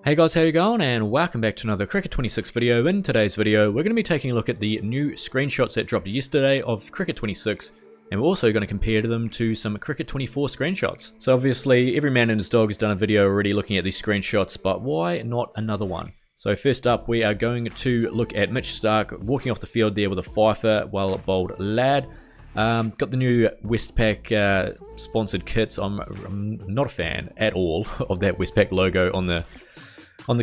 Hey guys, how you going? And welcome back to another Cricket 26 video. In today's video, we're going to be taking a look at the new screenshots that dropped yesterday of Cricket 26, and we're also going to compare them to some Cricket 24 screenshots. So obviously, every man and his dog has done a video already looking at these screenshots, but why not another one? So first up, we are going to look at Mitch Starc walking off the field there with a fifer, well bowled lad. Got the new Westpac sponsored kits. I'm not a fan at all of that Westpac logo on the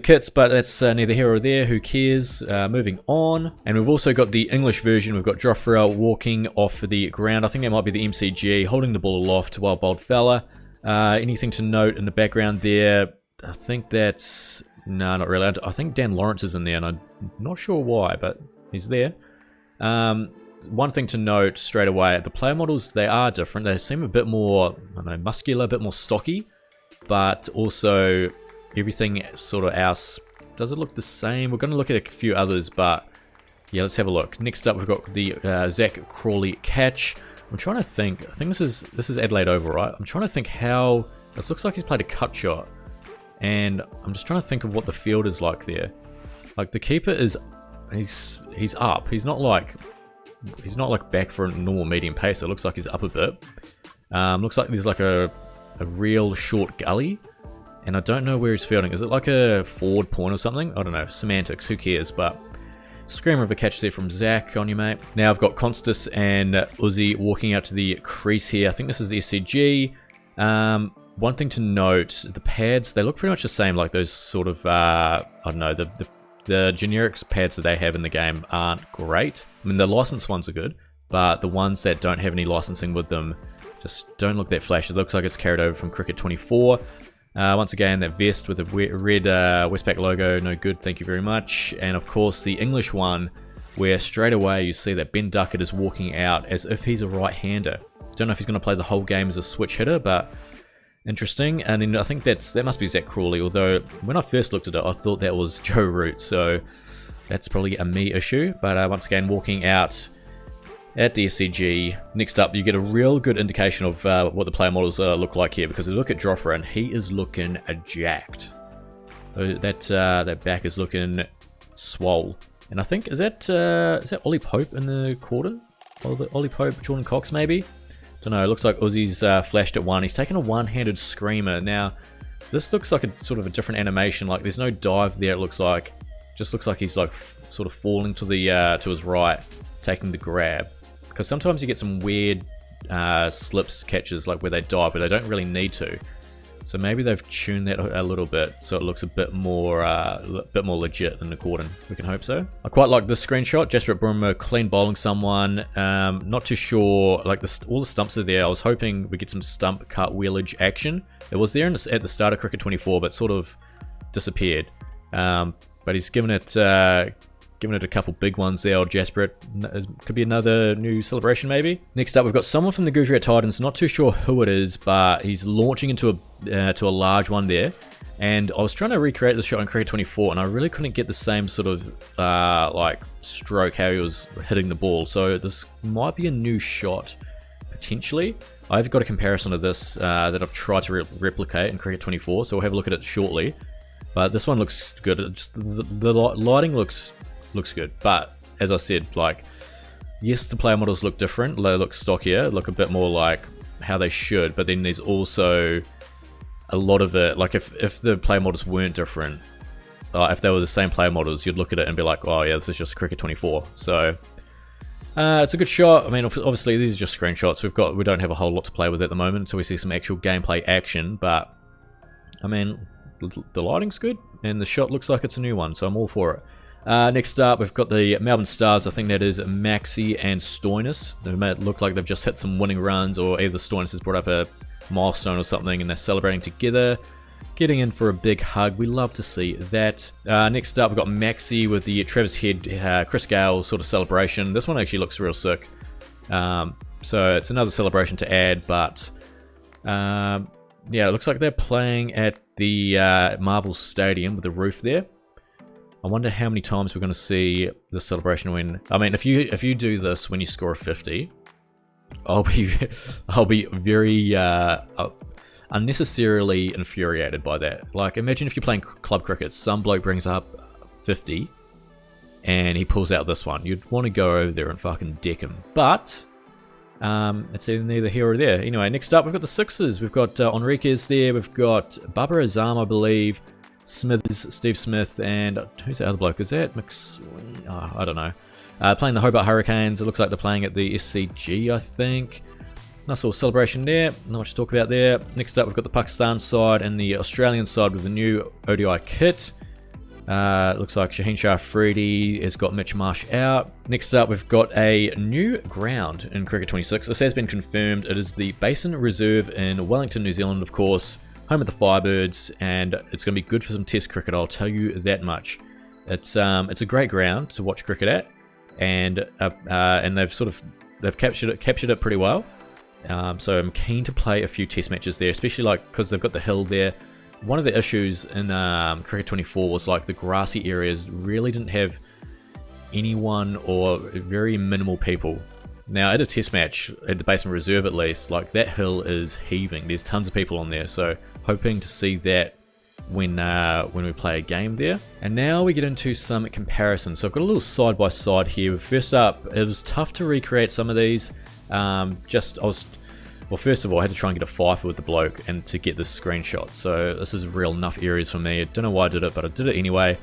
kits, but that's neither here or there. Who cares? Moving on, and we've also got the English version. We've got gjweavr walking off the ground. I think that might be the MCG, holding the ball aloft, well bowled fella. Anything to note in the background there? I think that's no, not really. I think Dan Lawrence is in there, and I'm not sure why, but he's there. One thing to note straight away: the player models, they are different. They seem a bit more, I don't know, muscular, a bit more stocky, but also everything sort of else, does it look the same? We're going to look at a few others, but yeah, let's have a look. Next up, we've got the Zach Crawley catch. I'm trying to think. I think this is Adelaide Oval, right? I'm trying to think how it looks like he's played a cut shot, and I'm just trying to think of what the field is like there. Like the keeper is, he's up. He's not like back for a normal medium pace. It looks like he's up a bit. Looks like there's like a real short gully. And I don't know where he's fielding. Is it like a forward point or something? I don't know. Semantics, who cares? But screamer of a catch there from Zach on you, mate. Now I've got Constus and Uzi walking out to the crease here. I think this is the SCG. One thing to note, the pads, they look pretty much the same. Like those sort of, I don't know, the generic pads that they have in the game aren't great. I mean, the licensed ones are good, but the ones that don't have any licensing with them just don't look that flashy. It looks like it's carried over from Cricket 24. Once again, that vest with the red Westpac logo, no good, thank you very much. And of course, the English one, where straight away you see that Ben Duckett is walking out as if he's a right-hander. Don't know if he's going to play the whole game as a switch hitter, but interesting. And then I think that must be Zach Crawley, although when I first looked at it, I thought that was Joe Root, so that's probably a me issue. But once again, walking out at the SCG. Next up, you get a real good indication of what the player models look like here, because you look at gjweavr and he is looking jacked. That back is looking swole. And I think, is that Ollie Pope in the quarter? Ollie Pope, Jordan Cox maybe? Don't know, it looks like Uzi's flashed at one. He's taken a one-handed screamer. Now, this looks like a sort of a different animation. Like there's no dive there, it looks like. Just looks like he's like sort of falling to the to his right, taking the grab. Because sometimes you get some weird slips catches, like where they dive, but they don't really need to. So maybe they've tuned that a little bit, so it looks a bit more legit than According. We can hope so. I quite like this screenshot. Jasprit Bumrah clean bowling someone. Not too sure. Like all the stumps are there. I was hoping we get some stump cut wheelage action. It was there at the start of Cricket 24, but sort of disappeared. But he's given it a couple big ones there, old Jasprit. Could be another new celebration, maybe. Next up, we've got someone from the Gujarat Titans. Not too sure who it is, but he's launching into a large one there. And I was trying to recreate this shot on Cricket 24, and I really couldn't get the same sort of like stroke how he was hitting the ball. So this might be a new shot, potentially. I've got a comparison of this that I've tried to replicate in Cricket 24, so we'll have a look at it shortly. But this one looks good. The lighting looks good, but as I said, like, yes, the player models look different, they look stockier, look a bit more like how they should, but then there's also a lot of it, like if the player models weren't different, if they were the same player models, you'd look at it and be like, oh yeah, this is just Cricket 24. So it's a good shot. I mean, obviously these are just screenshots. We don't have a whole lot to play with at the moment until we see some actual gameplay action, but I mean, the lighting's good and the shot looks like it's a new one, so I'm all for it. Next up, we've got the Melbourne Stars. I think that is Maxi and Stoinis. They may look like they've just hit some winning runs, or either Stoinis has brought up a milestone or something, and they're celebrating together, getting in for a big hug. We love to see that. Next up, we've got Maxi with the Travis Head, Chris Gale sort of celebration. This one actually looks real sick. So it's another celebration to add, but yeah, it looks like they're playing at the Marvel Stadium with the roof there. I wonder how many times we're going to see the celebration when... I mean, if you do this when you score a 50, I'll be very unnecessarily infuriated by that. Like, imagine if you're playing club cricket, some bloke brings up 50 and he pulls out this one. You'd want to go over there and fucking deck him. But it's neither here or there. Anyway, next up we've got the Sixers. We've got Enriquez there. We've got Bubba Azam, I believe. Smiths, Steve Smith, and who's the other bloke? Is that I don't know. Playing the Hobart Hurricanes. It looks like they're playing at the SCG, I think. Nice little celebration there. Not much to talk about there. Next up, we've got the Pakistan side and the Australian side with the new ODI kit. Looks like Shaheen Shah Afridi has got Mitch Marsh out. Next up, we've got a new ground in Cricket 26. This has been confirmed. It is the Basin Reserve in Wellington, New Zealand, of course. Home of the Firebirds, and it's going to be good for some Test cricket, I'll tell you that much. It's a great ground to watch cricket at, and they've captured it pretty well. So I'm keen to play a few Test matches there, especially like because they've got the hill there. One of the issues in Cricket 24 was like the grassy areas really didn't have anyone or very minimal people. Now at a Test match at the Basin Reserve, at least, like that hill is heaving. There's tons of people on there, so hoping to see that when we play a game there. And now we get into some comparisons. So I've got a little side by side here. First up, it was tough to recreate some of these. First of all, I had to try and get a fifer with the bloke and to get this screenshot. So this is real Nuff areas for me. I don't know why I did it, but I did it anyway.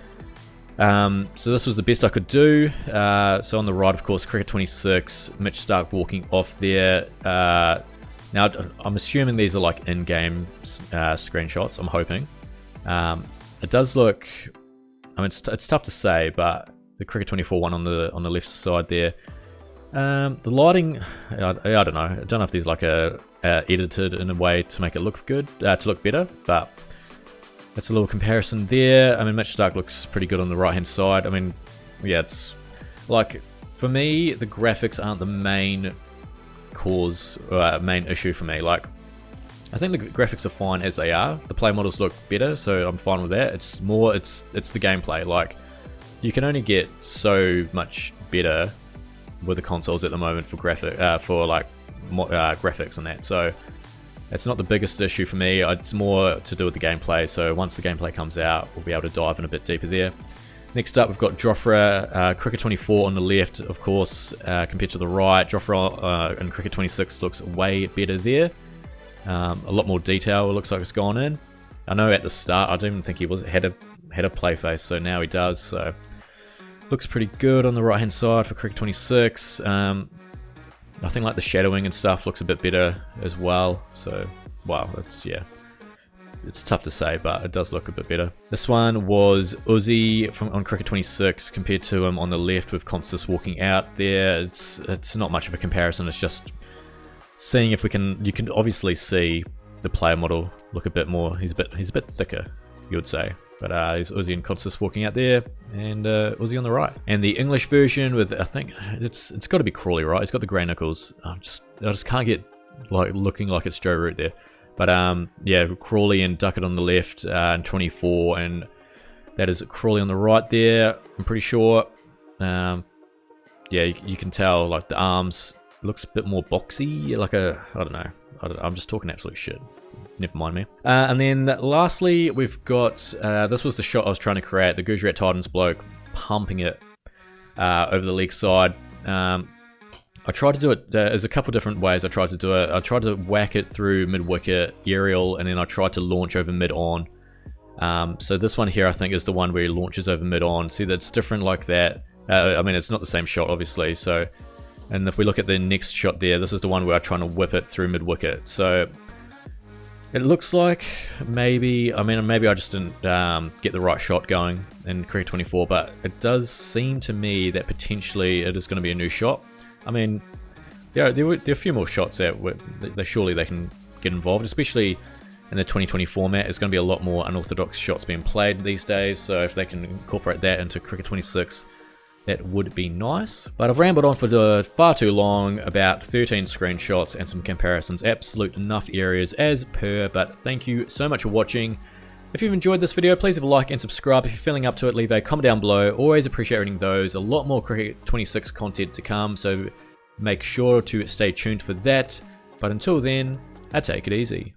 So this was the best I could do. So on the right, of course, Cricket 26, Mitch Starc walking off there. Now, I'm assuming these are like in-game screenshots, I'm hoping. It does look, I mean, it's tough to say, but the Cricket 24 one on the left side there. The lighting, I don't know. I don't know if these like edited in a way to make it look good, to look better, but that's a little comparison there. I mean, Mitch Starc looks pretty good on the right-hand side. I mean, yeah, it's like, for me, the graphics aren't the main main issue for me. Like, I think the graphics are fine as they are. The play models look better, so I'm fine with that. It's more, it's the gameplay. Like, you can only get so much better with the consoles at the moment for graphics and that. So it's not the biggest issue for me. It's more to do with the gameplay. So once the gameplay comes out, we'll be able to dive in a bit deeper there. Next up, we've got Jofra, Cricket 24 on the left, of course, compared to the right. Jofra in Cricket 26 looks way better there. A lot more detail, it looks like it's gone in. I know at the start, I didn't think he had a play face, so now he does. So looks pretty good on the right hand side for Cricket 26. I think like the shadowing and stuff looks a bit better as well. So wow, it's tough to say, but it does look a bit better. This one was Uzi on Cricket 26 compared to him on the left with Constas walking out there. It's not much of a comparison. It's just seeing if you can obviously see the player model look a bit more. He's a bit thicker, you would say. But there's Uzi and Constas walking out there, and Uzi on the right. And the English version with, I think it's got to be Crawley, right? It's got the grey knuckles. I just can't get like looking like it's Joe Root there. But yeah, Crawley and Duckett on the left, and 24, and that is Crawley on the right there. I'm pretty sure. Yeah, you can tell like the arms looks a bit more boxy, like I don't know. I'm just talking absolute shit. Never mind me. And then lastly, we've got, this was the shot I was trying to create, the Gujarat Titans bloke pumping it over the leg side. I tried to do it, there's a couple different ways I tried to do it. I tried to whack it through mid-wicket, aerial, and then I tried to launch over mid-on. So this one here I think is the one where he launches over mid-on. See, that's different like that. I mean, it's not the same shot, obviously. So, and if we look at the next shot there, this is the one where I'm trying to whip it through mid-wicket. So it looks like maybe I just didn't get the right shot going in Cricket 24, but it does seem to me that potentially it is going to be a new shot. I mean, there are a few more shots that surely they can get involved, especially in the 2020 format. It's going to be a lot more unorthodox shots being played these days, so if they can incorporate that into Cricket 26, that would be nice. But I've rambled on for far too long about 13 screenshots and some comparisons. Absolute enough areas as per, but thank you so much for watching. If you've enjoyed this video, please leave a like and subscribe. If you're feeling up to it, leave a comment down below. Always appreciate reading those. A lot more Cricket 26 content to come, so make sure to stay tuned for that. But until then, I take it easy.